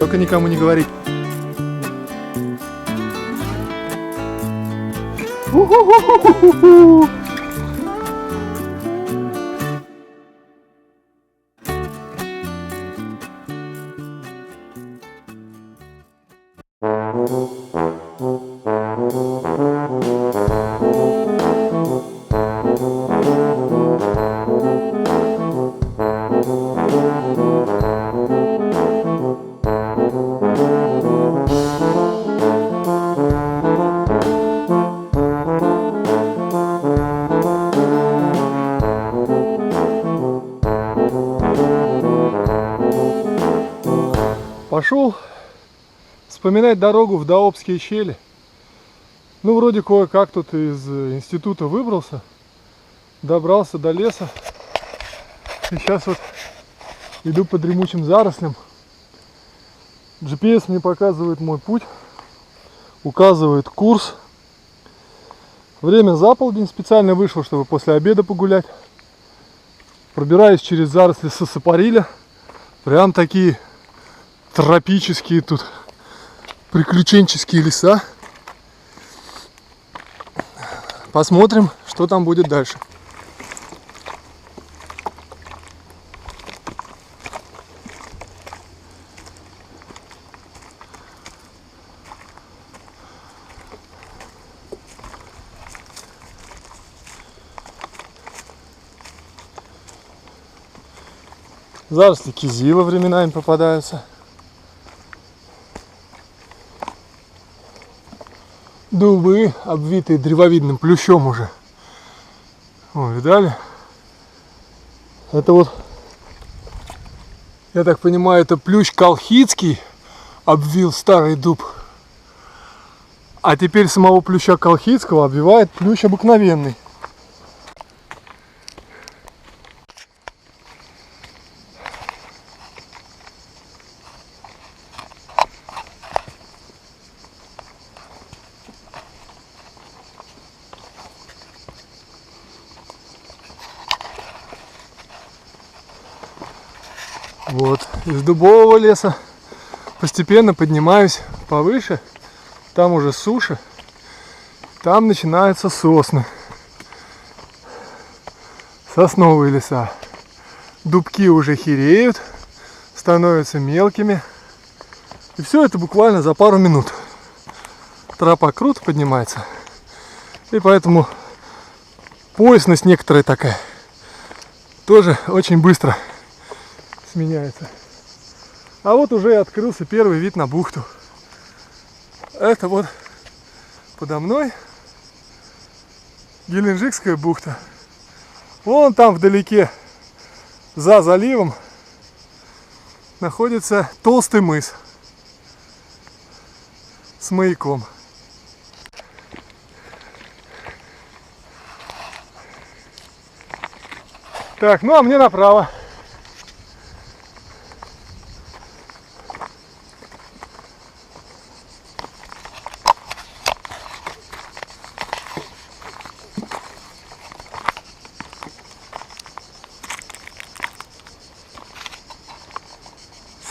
Только никому не говори. У-ху-ху-ху-ху-ху. Пошел вспоминать дорогу в Даобские щели. Ну, вроде кое-как тут из института выбрался, добрался до леса. И сейчас вот иду по дремучим зарослям. GPS мне показывает мой путь, указывает курс. Время за полдень, специально вышел, чтобы после обеда погулять. Пробираюсь через заросли сасапориля. Прям такие тропические тут приключенческие леса. Посмотрим, что там будет дальше. Заросли кизила временами попадаются. Дубы, обвитые древовидным плющом уже. О, видали? Это вот, я так понимаю, это плющ колхидский обвил старый дуб. А теперь самого плюща колхидского обвивает плющ обыкновенный. Вот, из дубового леса постепенно поднимаюсь повыше, там уже суша, там начинаются сосны, сосновые леса. Дубки уже хереют, становятся мелкими, и все это буквально за пару минут. Тропа круто поднимается, и поэтому поясность некоторая такая, тоже очень быстро сменяется. А вот уже и открылся первый вид на бухту. Это вот подо мной Геленджикская бухта. Вон там вдалеке, за заливом, находится толстый мыс с маяком. Так, ну а мне направо.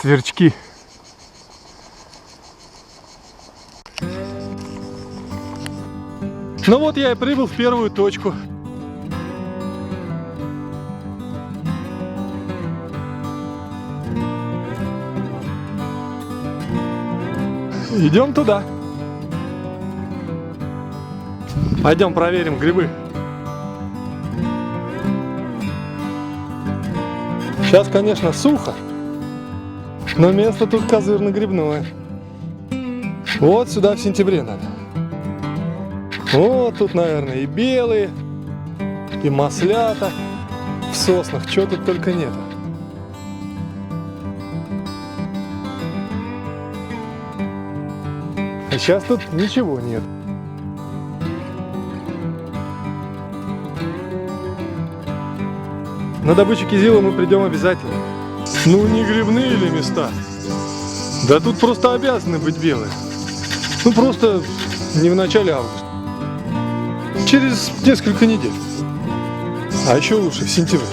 Сверчки. Ну вот я и прибыл в первую точку. Идем туда. Пойдем проверим грибы. Сейчас, конечно, сухо, но место тут козырно-грибное. Вот сюда в сентябре надо. Вот тут, наверное, и белые, и маслята в соснах, чего тут только нету. А сейчас тут ничего нет. На добычу кизила мы придем обязательно. Ну не грибные ли места? Да тут просто обязаны быть белые. Ну просто не в начале августа. Через несколько недель. А еще лучше в сентябре.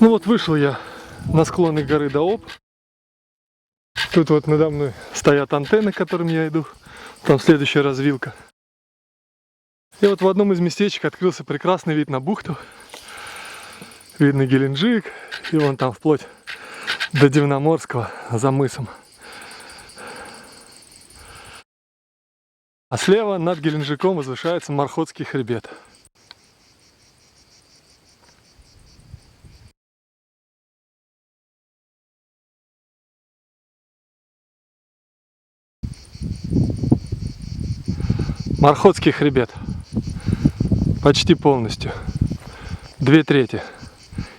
Ну вот вышел я на склоны горы Даоб. Тут вот надо мной стоят антенны, к которым я иду. Там следующая развилка. И вот в одном из местечек открылся прекрасный вид на бухту. Видно Геленджик. И вон там вплоть до Дивноморского за мысом. А слева над Геленджиком возвышается Мархотский хребет. Мархотский хребет. Почти полностью. 2/3.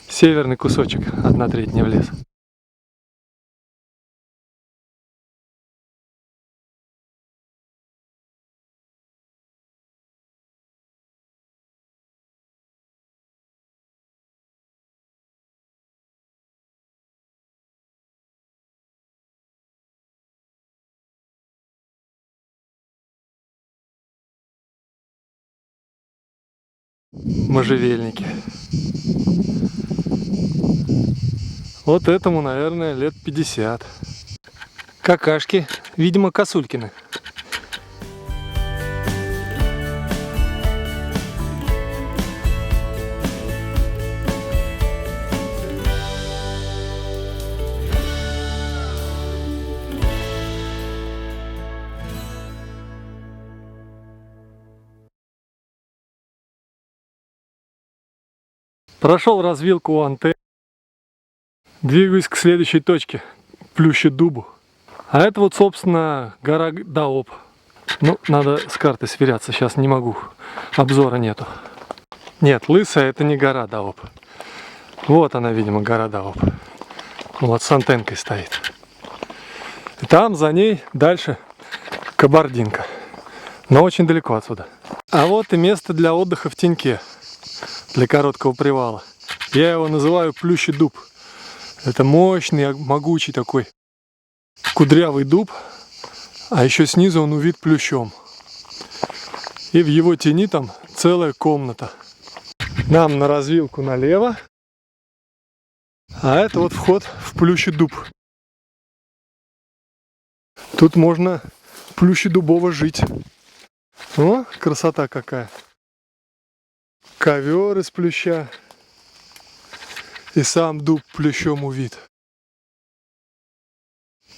Северный кусочек, 1/3 не влез. Можжевельники. Вот этому, наверное, лет 50. Какашки, видимо, косулькины. Прошел развилку у антенн. Двигаюсь к следующей точке, Плющедубу. А это вот, собственно, гора Даоб. Ну, надо с картой сверяться, сейчас не могу, обзора нету. Нет, лысая это не гора Даоб. Вот она, видимо, гора Даоб. Вот с антенкой стоит. И там за ней дальше Кабардинка. Но очень далеко отсюда. А вот и место для отдыха в теньке. Для короткого привала. Я его называю Плющедуб. Это мощный, могучий такой кудрявый дуб, а еще снизу он увит плющом. И в его тени там целая комната. Нам на развилку налево, а это вот вход в Плющедуб. Тут можно плющедубово жить. О, красота какая! Ковер из плюща. И сам дуб плющом увит.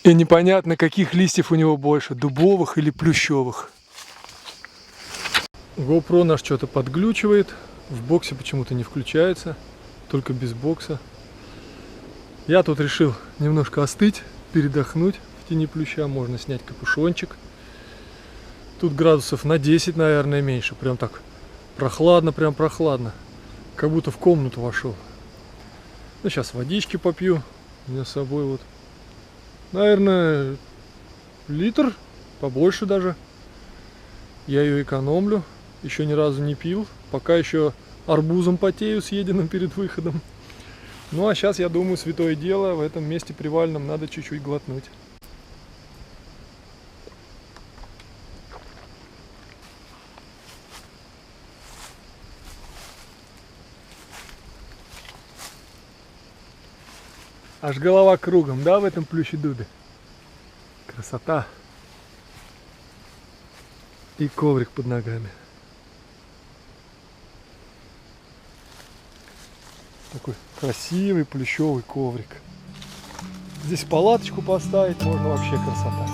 И непонятно, каких листьев у него больше, дубовых или плющевых. GoPro наш что-то подглючивает. В боксе почему-то не включается. Только без бокса. Я тут решил немножко остыть, передохнуть в тени плюща. Можно снять капюшончик. Тут градусов на 10, наверное, меньше. Прям так прохладно, прям прохладно. Как будто в комнату вошел. Ну, сейчас водички попью. У меня с собой вот, наверное, литр, побольше даже. Я ее экономлю. Еще ни разу не пил. Пока еще арбузом потею, съеденным перед выходом. Ну, а сейчас, я думаю, святое дело, в этом месте привальном надо чуть-чуть глотнуть. Аж голова кругом, да, в этом Плющедубе? Красота. И коврик под ногами. Такой красивый плющевый коврик. Здесь палаточку поставить можно, вообще красота.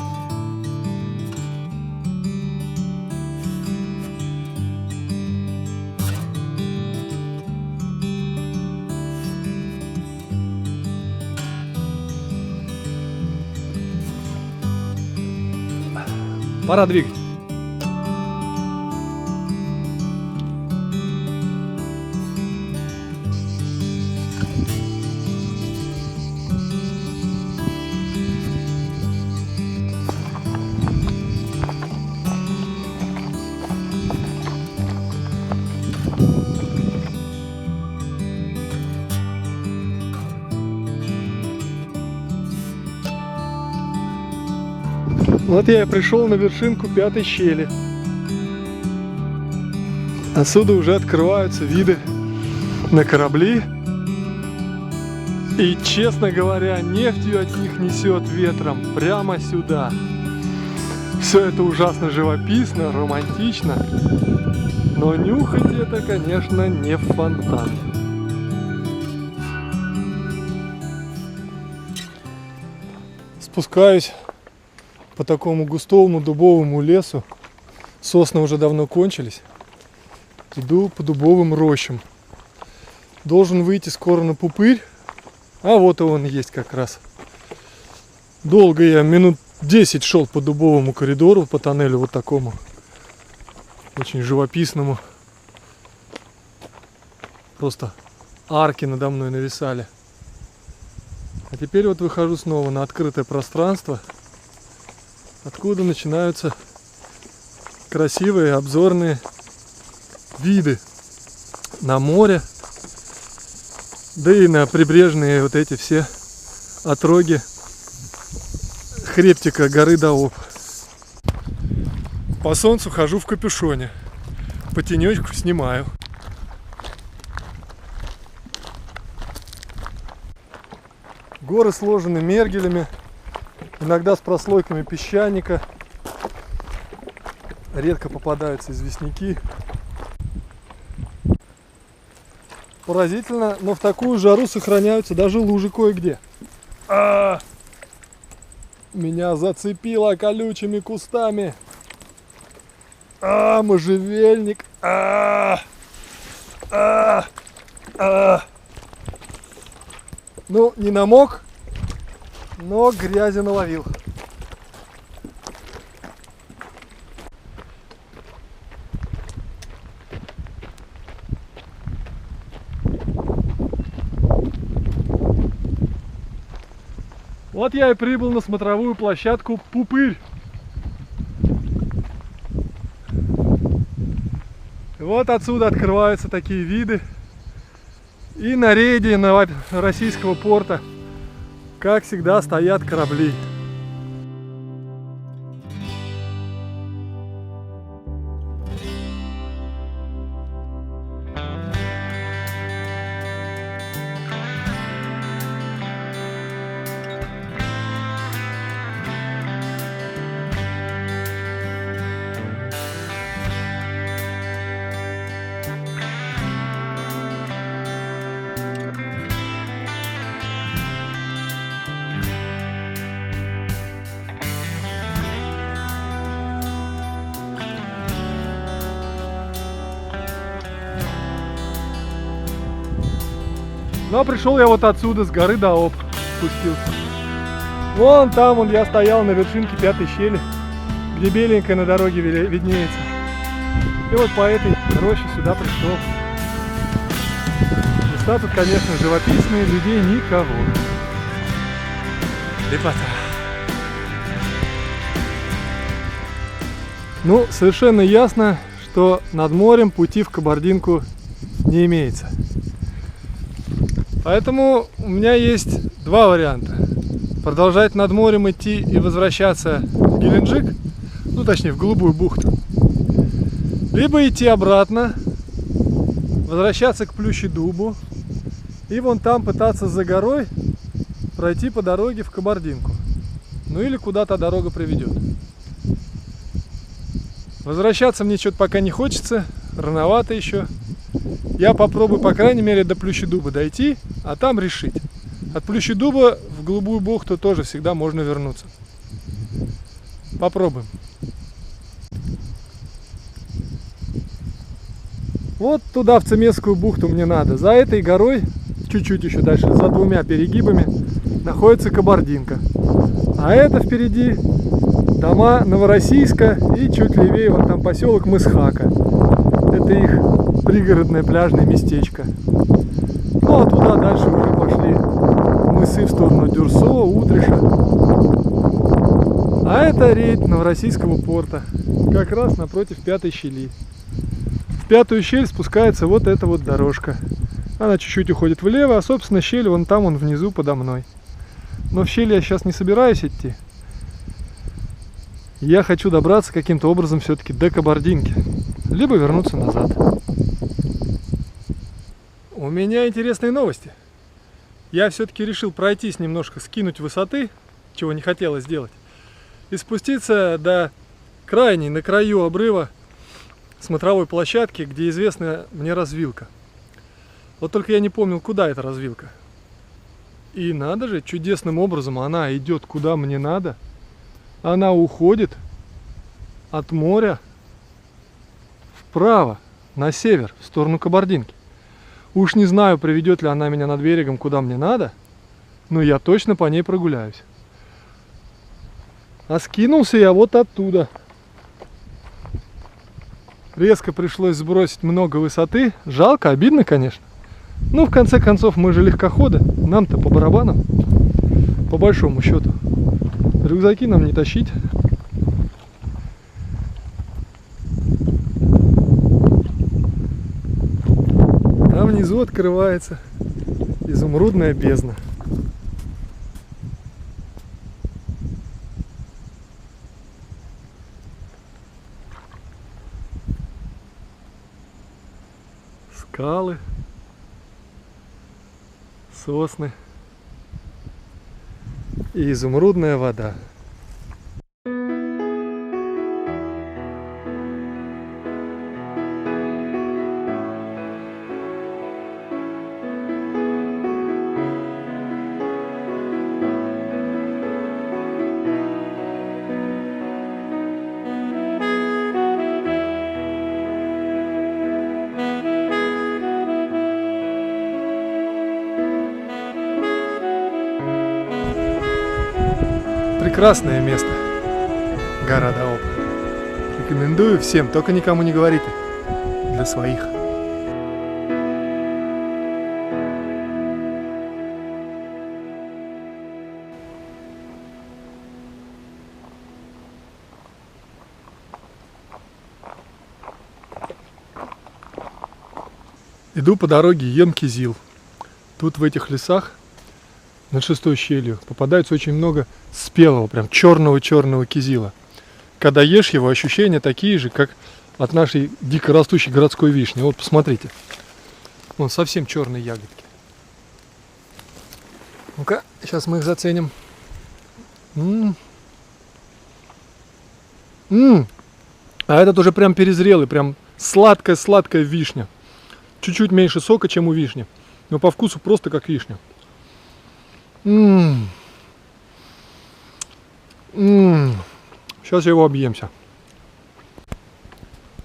Пора двигать. Вот я и пришел на вершинку 5-й щели. Отсюда уже открываются виды на корабли И, честно говоря, нефтью от них несет ветром прямо сюда. Все это ужасно живописно, романтично, но нюхать это, конечно, не в фонтан. Спускаюсь по такому густому дубовому лесу. Сосны уже давно кончились. Иду по дубовым рощам. Должен выйти скоро на Пупырь. А вот и он есть как раз. Долго я, минут 10 шел по дубовому коридору, по тоннелю вот такому. Очень живописному. Просто арки надо мной нависали. А теперь вот выхожу снова на открытое пространство, откуда начинаются красивые обзорные виды на море, да и на прибрежные вот эти все отроги хребтика горы Даоб. По солнцу хожу в капюшоне, по тенечку снимаю. Горы сложены мергелями, иногда с прослойками песчаника. Редко попадаются известняки. Поразительно, но в такую жару сохраняются даже лужи кое-где. Меня зацепило колючими кустами. Можжевельник. Ну, не намок, но грязи наловил. Вот я и прибыл на смотровую площадку Пупырь. Вот отсюда открываются такие виды. И на рейде российского порта, как всегда, стоят корабли. Но пришел я вот отсюда, с горы Даоб, спустился. Вон там я стоял на вершинке пятой щели, где беленькая на дороге виднеется. И вот по этой роще сюда пришел. Места тут, конечно, живописные, людей никого. Лепота. Ну, совершенно ясно, что над морем пути в Кабардинку не имеется. Поэтому у меня есть два варианта. Продолжать над морем идти и возвращаться в Геленджик, ну точнее в Голубую бухту. Либо идти обратно, возвращаться к Плющедубу и вон там пытаться за горой пройти по дороге в Кабардинку. Ну или куда-то дорога приведет. Возвращаться мне что-то пока не хочется, рановато еще. Я попробую, по крайней мере, до Плющедуба дойти, а там решить. От Плющедуба в Голубую бухту тоже всегда можно вернуться. Попробуем. Вот туда, в Цемесскую бухту, мне надо. За этой горой, чуть-чуть еще дальше, за двумя перегибами, находится Кабардинка. А это впереди дома Новороссийска и чуть левее, вот там поселок Мысхака. Это их пригородное пляжное местечко. Ну а туда дальше уже пошли мысы в сторону Дюрсо, Утриша. А это рейд Новороссийского порта, как раз напротив пятой щели. В пятую щель спускается вот эта вот дорожка. Она чуть-чуть уходит влево, а собственно щель вон там, вон внизу подо мной. Но в щель я сейчас не собираюсь идти. Я хочу добраться каким-то образом все-таки до Кабардинки, либо вернуться назад. У меня интересные новости. я все-таки решил пройтись немножко, скинуть высоты, чего не хотелось делать, и спуститься до крайней, на краю обрыва смотровой площадки, где известна мне развилка. Вот только я не помнил, куда эта развилка. И надо же, чудесным образом она идет куда мне надо. Она уходит от моря вправо, на север, в сторону Кабардинки. Уж не знаю, приведет ли она меня над берегом куда мне надо, но я точно по ней прогуляюсь. А скинулся я вот оттуда. Резко пришлось сбросить много высоты. Жалко, обидно, конечно. Ну, в конце концов, мы же легкоходы. Нам-то по барабану. По большому счету. Рюкзаки нам не тащить. А внизу открывается изумрудная бездна. Скалы, сосны и изумрудная вода. Прекрасное место. Гора Даоба. Рекомендую всем, только никому не говорите. Для своих. Иду по дороге Емкизил. Тут в этих лесах над шестой щелью попадается очень много спелого, прям черного-черного кизила. Когда ешь его, ощущения такие же, как от нашей дикорастущей городской вишни. Вот посмотрите. Вон совсем черные ягодки. Ну-ка, сейчас мы их заценим. А этот уже прям перезрелый, прям сладкая-сладкая вишня. Чуть-чуть меньше сока, чем у вишни. Но по вкусу просто как вишня. Сейчас его объемся.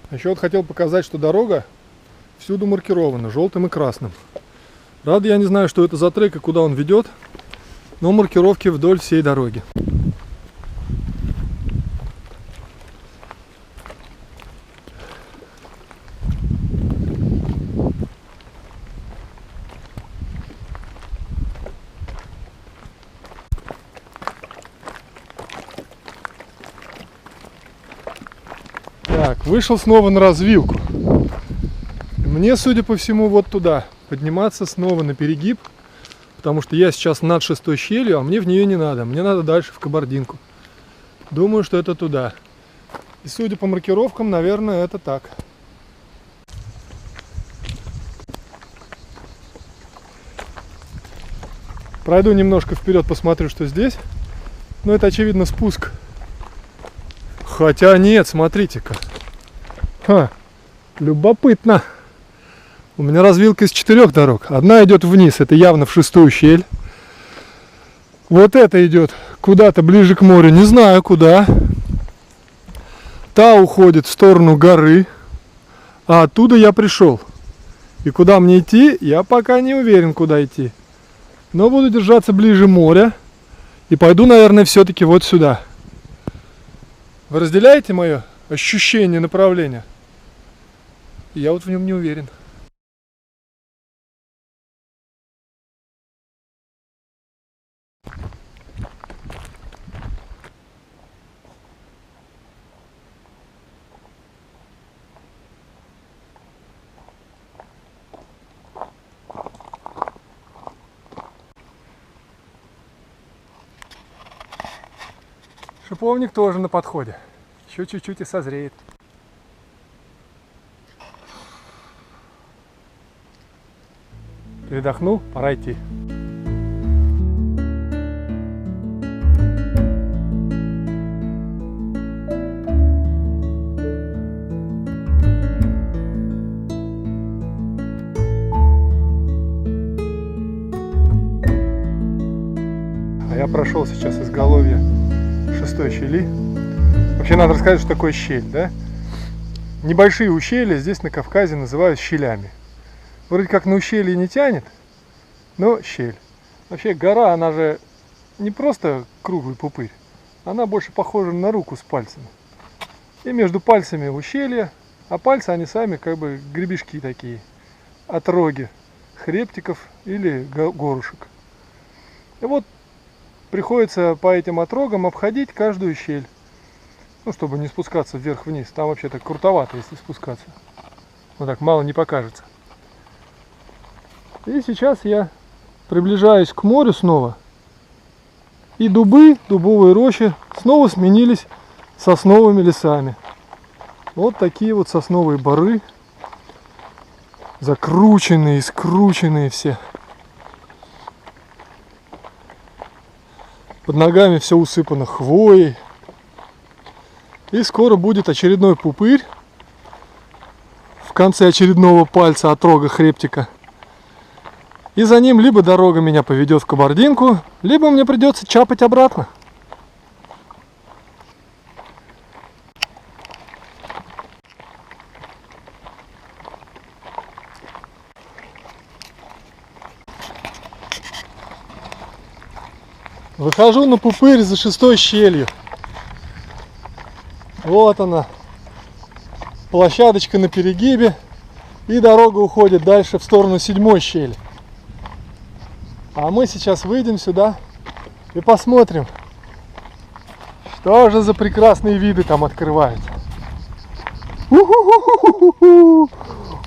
Еще вот хотел показать, что дорога всюду маркирована желтым и красным. Правда, я не знаю, что это за трек и куда он ведет, но маркировки вдоль всей дороги. Так, вышел снова на развилку. Мне, судя по всему, вот туда подниматься снова на перегиб, потому что я сейчас над шестой щелью, а мне в нее не надо. Мне надо дальше в Кабардинку. Думаю, что это туда. И судя по маркировкам, наверное, это так. Пройду немножко вперед, посмотрю, что здесь. Но это, очевидно, спуск. Хотя нет, смотрите-ка. Любопытно. У меня развилка из 4 дорог. Одна идет вниз, это явно в шестую щель. Вот эта идет куда-то ближе к морю, не знаю куда. Та уходит в сторону горы. А оттуда я пришел. И куда мне идти, я пока не уверен, куда идти. Но буду держаться ближе моря. И пойду, наверное, все-таки вот сюда. Вы разделяете мое ощущение направления? Я вот в нем не уверен. Шиповник тоже на подходе. Еще чуть-чуть и созреет. Передохнул, пора идти. Я прошел сейчас изголовье 6-й щели. Вообще надо рассказать, что такое щель, да? Небольшие ущелья здесь на Кавказе называют щелями. Вроде как на ущелье не тянет, но щель. Вообще гора, она же не просто круглый пупырь, она больше похожа на руку с пальцами. И между пальцами ущелья, а пальцы они сами как бы гребешки такие, отроги хребтиков или горушек. И вот приходится по этим отрогам обходить каждую щель. Ну, чтобы не спускаться вверх-вниз. Там вообще так крутовато, если спускаться. Вот так мало не покажется. И сейчас я приближаюсь к морю снова. И дубы, дубовые рощи снова сменились сосновыми лесами. Вот такие вот сосновые боры. Закрученные, скрученные все. Под ногами все усыпано хвоей. И скоро будет очередной пупырь в конце очередного пальца отрога хребтика. И за ним либо дорога меня поведет в Кабардинку, либо мне придется чапать обратно. Выхожу на пупырь за 6-й щелью. Вот она, площадочка на перегибе, и дорога уходит дальше в сторону 7-й щели. А мы сейчас выйдем сюда и посмотрим, что же за прекрасные виды там открываются.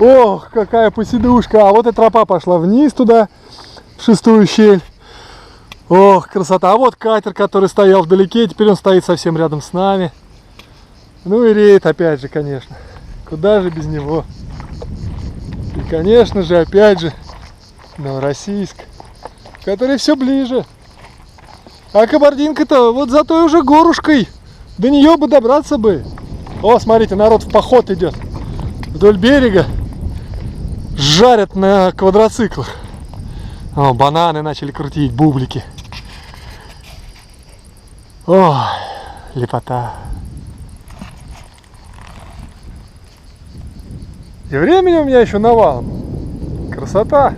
Ох, какая посидушка! А вот и тропа пошла вниз туда, в 6-ю щель. Ох, красота! А вот катер, который стоял вдалеке, теперь он стоит совсем рядом с нами. Ну и рейд опять же, конечно. Куда же без него? И, конечно же, опять же, Новороссийск, который все ближе. А Кабардинка-то вот за той уже горушкой. До нее бы добраться бы. О, смотрите, народ в поход идет. Вдоль берега жарят на квадроциклах. О, бананы начали крутить, бублики. О, лепота. И времени у меня еще навалом. Красота!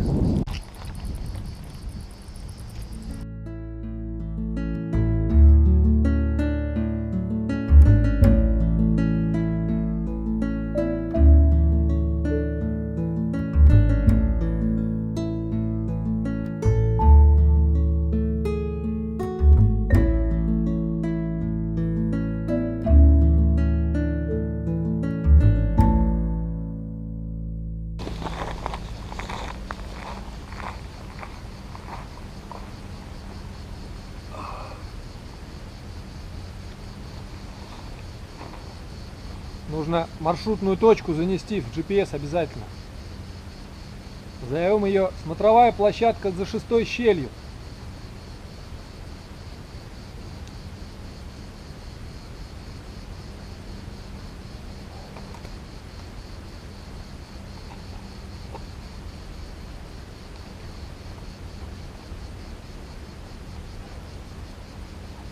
Нужно маршрутную точку занести в GPS обязательно. Зовем ее смотровая площадка за 6-й щелью.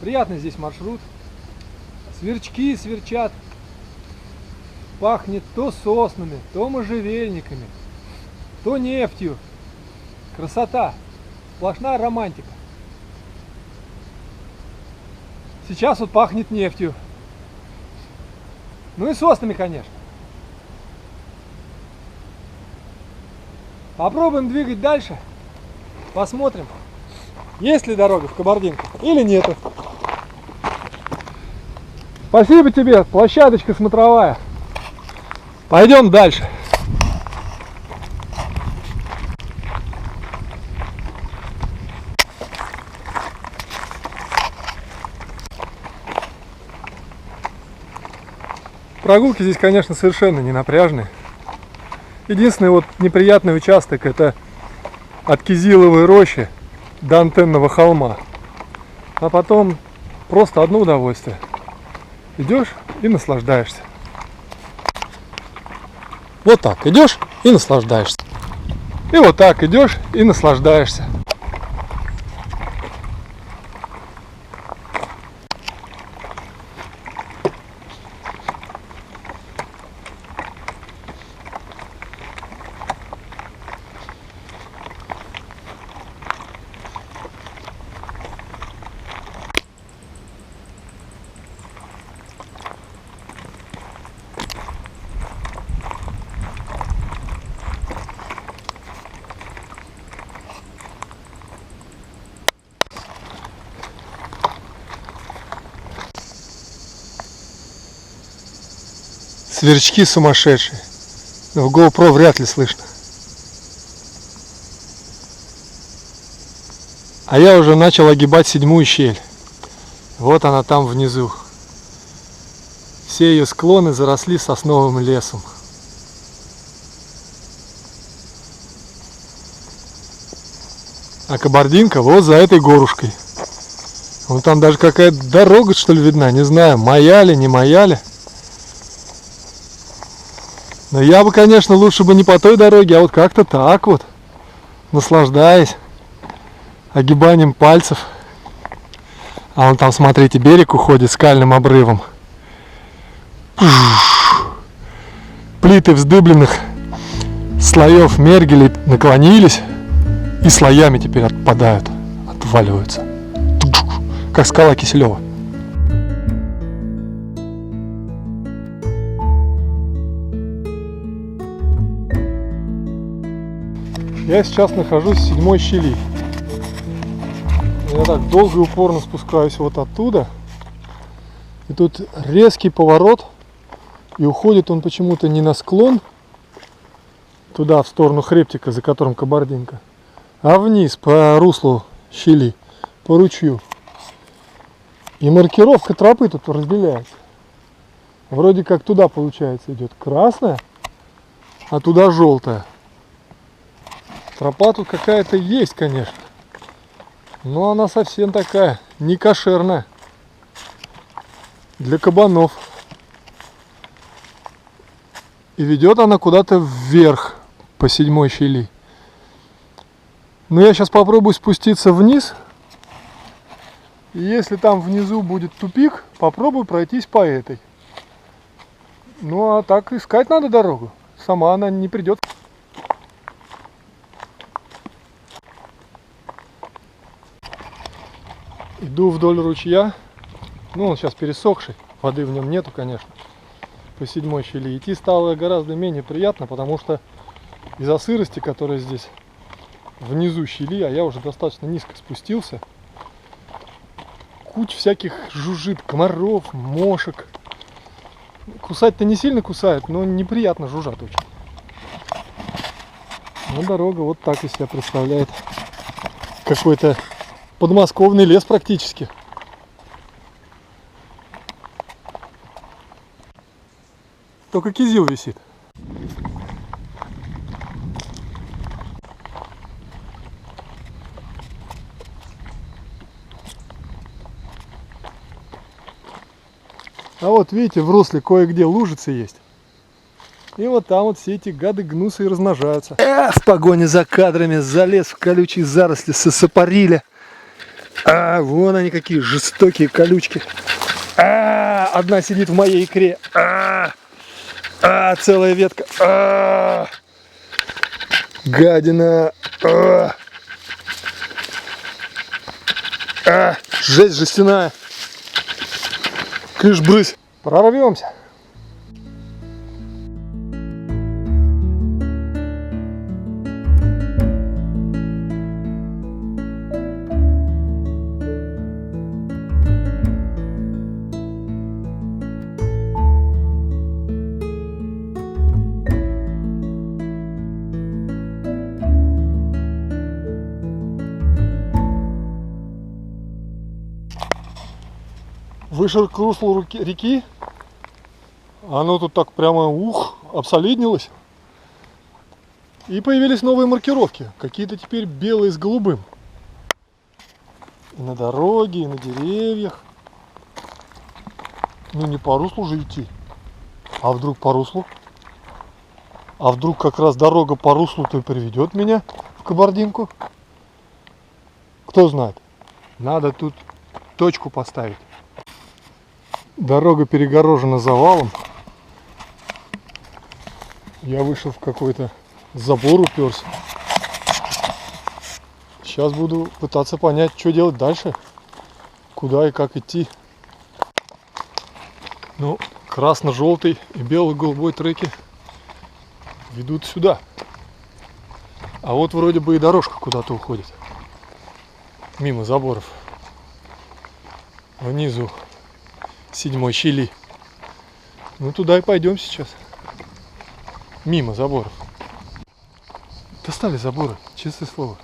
Приятный здесь маршрут. Сверчки сверчат. Пахнет то соснами, то можжевельниками, то нефтью. Красота, сплошная романтика. Сейчас вот пахнет нефтью. Ну и соснами, конечно. Попробуем двигать дальше. Посмотрим, есть ли дорога в Кабардинку или нету. Спасибо тебе, площадочка смотровая. Пойдем дальше. Прогулки здесь, конечно, совершенно не напряжные. Единственный вот неприятный участок — это от Кизиловой рощи до Антенного холма. А потом просто одно удовольствие. Идешь и наслаждаешься. Вот так идешь и наслаждаешься. И вот так идешь и наслаждаешься. Сверчки сумасшедшие. В GoPro вряд ли слышно. А я уже начал огибать 7-ю щель. Вот она там внизу. Все ее склоны заросли сосновым лесом. А Кабардинка вот за этой горушкой. Вон там даже какая-то дорога, что ли, видна. Не знаю, моя ли, не моя ли. Но я бы, конечно, лучше бы не по той дороге, а вот как-то так вот. Наслаждаясь огибанием пальцев. А вон там, смотрите, берег уходит скальным обрывом. Плиты вздыбленных слоев мергелей наклонились и слоями теперь отпадают, отваливаются. Как скала Киселева. Я сейчас нахожусь в 7-й щели. Я так долго и упорно спускаюсь вот оттуда. И тут резкий поворот. И уходит он почему-то не на склон, туда, в сторону хребтика, за которым Кабардинка, а вниз по руслу щели, по ручью. И маркировка тропы тут разделяется. Вроде как туда, получается, идет красная, а туда желтая. Тропа тут какая-то есть, конечно. Но она совсем такая, не кошерная. Для кабанов. И ведет она куда-то вверх по 7-й щели. Но я сейчас попробую спуститься вниз. И если там внизу будет тупик, попробую пройтись по этой. Ну а так искать надо дорогу. Сама она не придет. Иду вдоль ручья. Ну он сейчас пересохший. Воды в нем нету, конечно. По 7-й щели. Идти стало гораздо менее приятно, потому что из-за сырости, которая здесь внизу щели, а я уже достаточно низко спустился, куча всяких жужжит, комаров, мошек. Кусать-то не сильно кусают, но неприятно жужжат очень. Но дорога вот так из себя представляет. Какой-то подмосковный лес практически. Только кизил висит. А вот видите, в русле кое-где лужицы есть. И вот там вот все эти гады гнутся и размножаются. В погоне за кадрами залез в колючие заросли сапариля. Вон они какие жестокие колючки. Одна сидит в моей икре. Целая ветка. Гадина. Жесть жестяная. Кыш-брысь. Прорвемся. Вышел к руслу реки, оно тут так прямо обсолиднилось. И появились новые маркировки, какие-то теперь белые с голубым. И на дороге, и на деревьях. Ну не по руслу же идти, а вдруг по руслу. А вдруг как раз дорога по руслу-то и приведет меня в Кабардинку. Кто знает, надо тут точку поставить. Дорога перегорожена завалом. Я вышел в какой-то забор, уперся. Сейчас буду пытаться понять, что делать дальше. Куда и как идти. Ну, красно-желтый и бело-голубой треки ведут сюда. А вот вроде бы и дорожка куда-то уходит. Мимо заборов. Внизу 7-й щели. Ну туда и пойдем сейчас. Мимо заборов. Достали заборы, честное слово.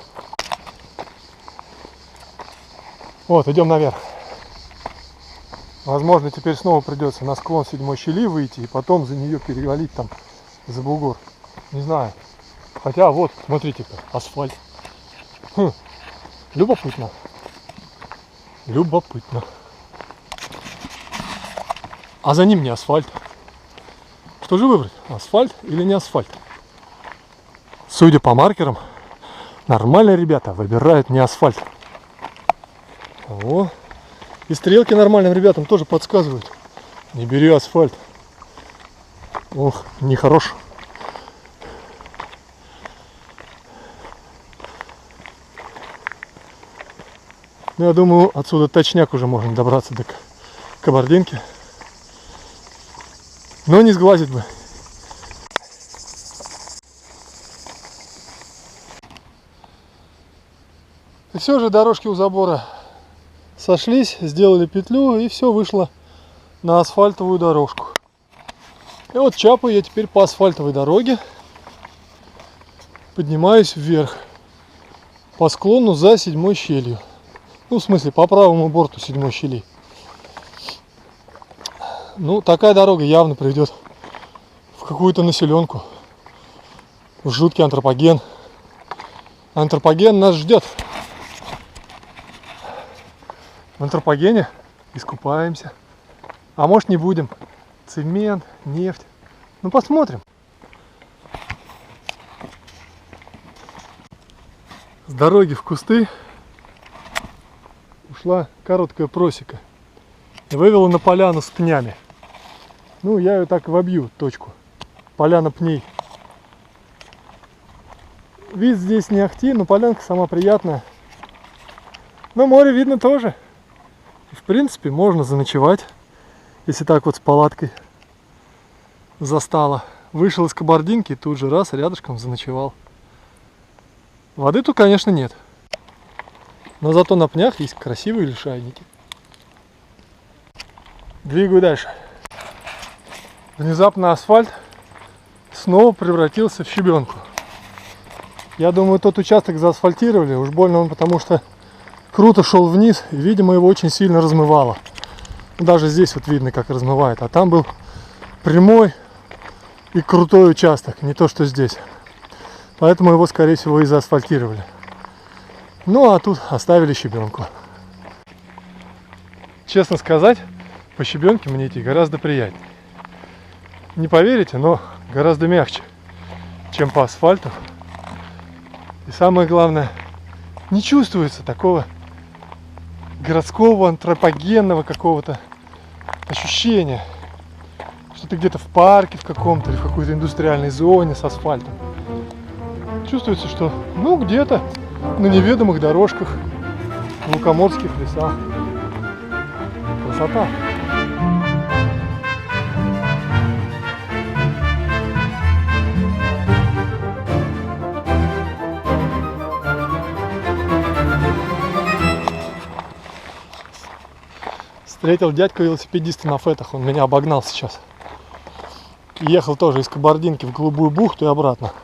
Вот, идем наверх. Возможно, теперь снова придется на склон 7-й щели выйти и потом за нее перевалить там за бугор. Не знаю. Хотя вот, смотрите-ка, асфальт. Любопытно. Любопытно. А за ним не асфальт. Что же выбрать? Асфальт или не асфальт? Судя по маркерам, нормальные ребята выбирают не асфальт. О, и стрелки нормальным ребятам тоже подсказывают. Не бери асфальт. Ох, нехорошо. Ну, я думаю, отсюда точняк уже можно добраться до Кабардинки. Но не сглазить бы. И все же дорожки у забора сошлись, сделали петлю, и все вышло на асфальтовую дорожку. И вот чапаю я теперь по асфальтовой дороге, поднимаюсь вверх по склону за 7-й щелью. Ну, в смысле, по правому борту 7-й щели. Ну, такая дорога явно приведет в какую-то населенку, в жуткий антропоген. Антропоген нас ждет. В антропогене искупаемся. А может, не будем. Цемент, нефть. Ну, посмотрим. С дороги в кусты ушла короткая просека и вывела на поляну с пнями. Ну, я ее так и вобью, точку. Поляна пней. Вид здесь не ахти, но полянка сама приятная. Но море видно тоже. И, в принципе, можно заночевать, если так вот с палаткой застала. Вышел из Кабардинки и тут же раз рядышком заночевал. Воды тут, конечно, нет. Но зато на пнях есть красивые лишайники. Двигаю дальше. Внезапно асфальт снова превратился в щебенку. Я думаю, тот участок заасфальтировали. Уж больно он, потому что круто шел вниз, и, видимо, его очень сильно размывало. Даже здесь вот видно, как размывает. А там был прямой и крутой участок, не то что здесь. Поэтому его, скорее всего, и заасфальтировали. Ну, а тут оставили щебенку. Честно сказать, по щебенке мне идти гораздо приятнее. Не поверите, но гораздо мягче, чем по асфальту. И самое главное, не чувствуется такого городского, антропогенного какого-то ощущения, что ты где-то в парке в каком-то или в какой-то индустриальной зоне с асфальтом. Чувствуется, что ну где-то на неведомых дорожках в лукоморских лесах. Красота. Встретил дядька-велосипедиста на фетах, он меня обогнал сейчас. Ехал тоже из Кабардинки в Голубую бухту и обратно.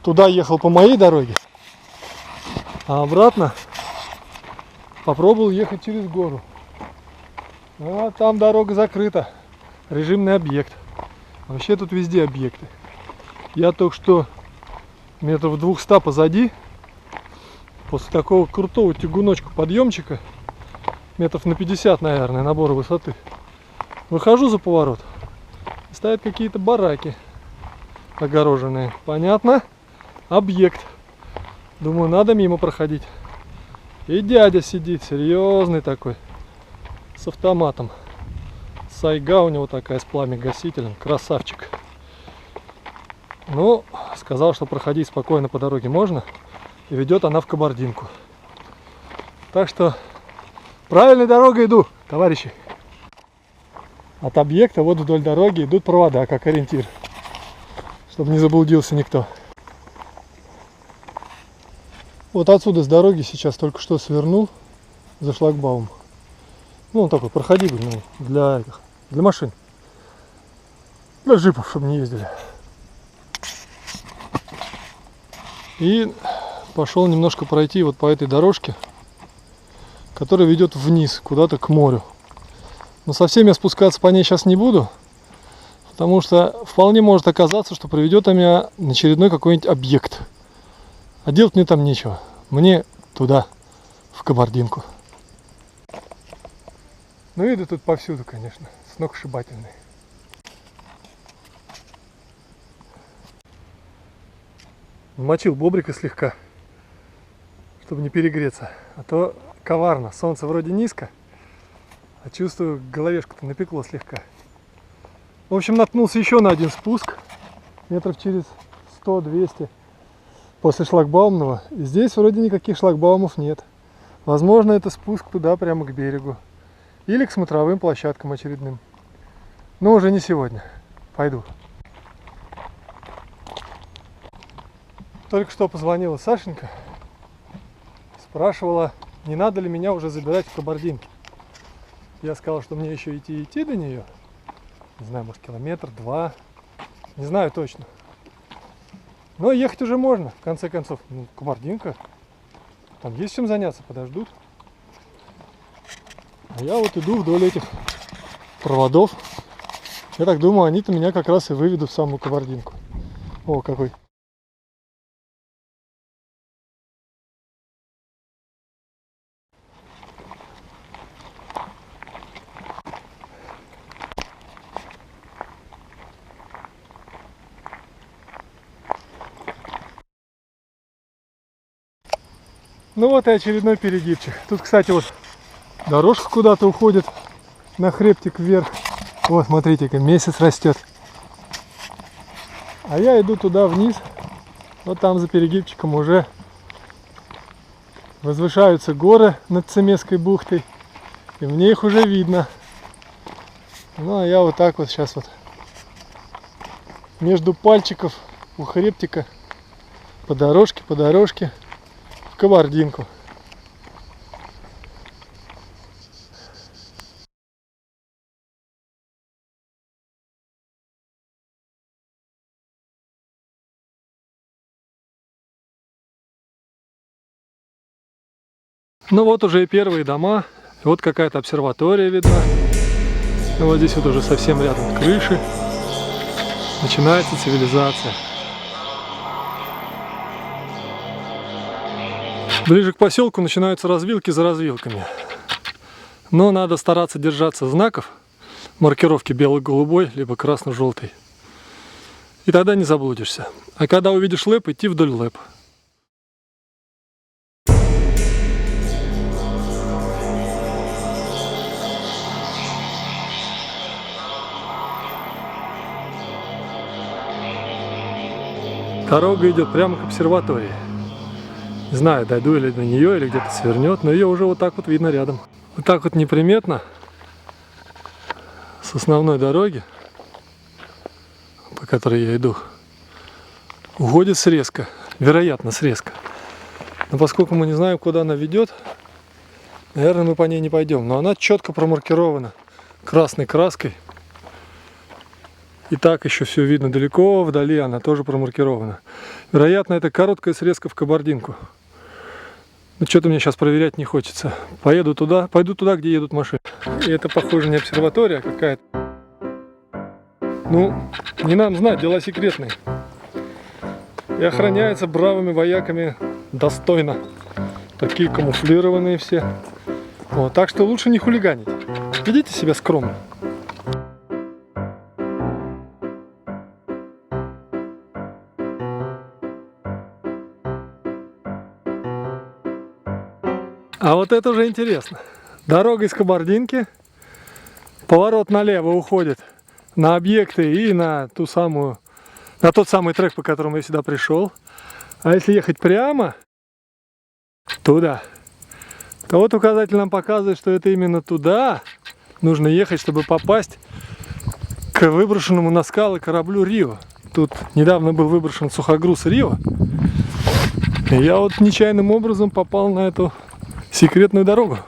Туда ехал по моей дороге, а обратно попробовал ехать через гору. А там дорога закрыта, режимный объект. Вообще тут везде объекты. Я только что метров 200 позади, после такого крутого тягуночка-подъемчика, метров на 50, наверное, набора высоты, выхожу за поворот, стоят какие-то бараки огороженные. Понятно? Объект. Думаю, надо мимо проходить. И дядя сидит, серьезный такой, с автоматом. Сайга у него такая с пламя-гасителем. Красавчик. Ну, сказал, что проходить спокойно по дороге можно. И ведет она в Кабардинку. Так что правильной дорогой иду, товарищи. От объекта вот вдоль дороги идут провода, как ориентир. Чтобы не заблудился никто. Вот отсюда с дороги сейчас только что свернул за шлагбаум. Ну, он такой проходимый, ну, для машин. Для джипов, чтобы не ездили. И пошел немножко пройти вот по этой дорожке, которая ведет вниз, куда-то к морю. Но совсем я спускаться по ней сейчас не буду, потому что вполне может оказаться, что приведет меня на очередной какой-нибудь объект. А делать мне там нечего. Мне туда, в Кабардинку. Ну, виды тут повсюду, конечно, сногсшибательные. Намочил бобрика слегка, чтобы не перегреться. А то коварно. Солнце вроде низко, а чувствую, головешку-то напекло слегка. В общем, наткнулся еще на один спуск. Метров через 100-200 после шлагбаумного. И здесь вроде никаких шлагбаумов нет. Возможно, это спуск туда, прямо к берегу. Или к смотровым площадкам очередным. Но уже не сегодня. Пойду. Только что позвонила Сашенька. Спрашивала, не надо ли меня уже забирать в Кабардинке. Я сказал, что мне еще идти до нее. Не знаю, может, километр-два. Не знаю точно. Но ехать уже можно, в конце концов. Ну, Кабардинка. Там есть чем заняться, подождут. А я вот иду вдоль этих проводов. Я так думаю, они-то меня как раз и выведут в самую Кабардинку. О, какой. Ну вот и очередной перегибчик. Тут, кстати, вот дорожка куда-то уходит на хребтик вверх. Вот, смотрите-ка, месяц растет. А я иду туда вниз. Вот там за перегибчиком уже возвышаются горы над Цемесской бухтой. И мне их уже видно. Ну а я вот так вот сейчас вот между пальчиков у хребтика по дорожке в Кабардинку. Ну вот уже и первые дома. Вот какая-то обсерватория видна. И вот здесь вот уже совсем рядом крыши. Начинается цивилизация. Ближе к поселку начинаются развилки за развилками. Но надо стараться держаться знаков, маркировки бело-голубой, либо красно-желтый. И тогда не заблудишься. А когда увидишь ЛЭП, идти вдоль ЛЭП. Дорога идет прямо к обсерватории. Не знаю, дойду или до нее, или где-то свернет, но ее уже вот так вот видно рядом. Вот так вот неприметно с основной дороги, по которой я иду, уходит срезка, вероятно срезка. Но поскольку мы не знаем, куда она ведет, наверное, мы по ней не пойдем. Но она четко промаркирована красной краской. И так еще все видно далеко, вдали она тоже промаркирована. Вероятно, это короткая срезка в Кабардинку. Но что-то мне сейчас проверять не хочется. Пойду туда, где едут машины. И это, похоже, не обсерватория, а какая-то. Ну, не нам знать, дела секретные. И охраняется бравыми вояками достойно. Такие камуфлированные все. Вот, так что лучше не хулиганить. Ведите себя скромно. А вот это уже интересно. Дорога из Кабардинки, поворот налево уходит на объекты и на тот самый трек, по которому я сюда пришел. А если ехать прямо туда, то вот указатель нам показывает, что это именно туда нужно ехать, чтобы попасть к выброшенному на скалы кораблю Рио. Тут недавно был выброшен сухогруз Рио. И я вот нечаянным образом попал на эту секретную дорогу.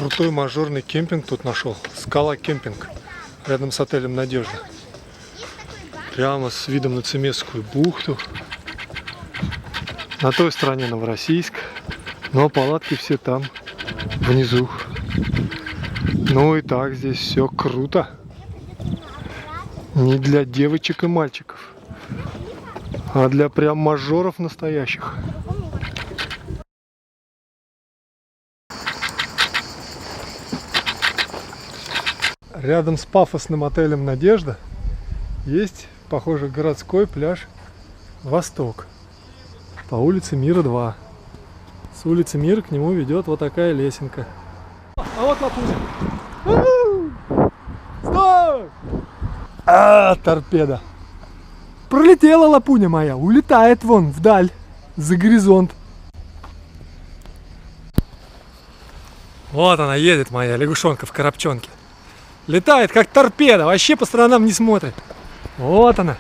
Крутой мажорный кемпинг тут нашел. Скала кемпинг. Рядом с отелем Надежда. Прямо с видом на Цемесскую бухту. На той стороне Новороссийск. Но палатки все там, внизу. Ну и так здесь все круто. Не для девочек и мальчиков, а для прям мажоров настоящих. Рядом с пафосным отелем «Надежда» есть, похоже, городской пляж «Восток» по улице Мира 2. С улицы Мира к нему ведет вот такая лесенка. А вот Лапуня. Стой! Торпеда. Пролетела Лапуня моя, улетает вон вдаль, за горизонт. Вот она едет, моя лягушонка в коробчонке. Летает как торпеда, вообще по сторонам не смотрит. Вот она.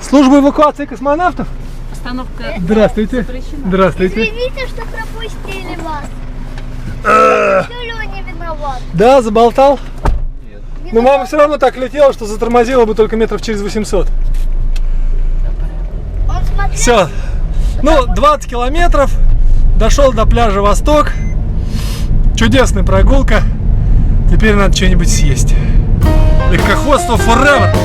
Служба эвакуации космонавтов. Остановка. Здравствуйте. Запрещена. Здравствуйте. Извините, что пропустили вас. Юля не виноват. Да, заболтал? Нет. Но мама все равно так летела, что затормозила бы только метров через 800. Он смотрел. Все. Ну, 20 километров. Дошел до пляжа «Восток». Чудесная прогулка. Теперь надо что-нибудь съесть. Легкоходство forever.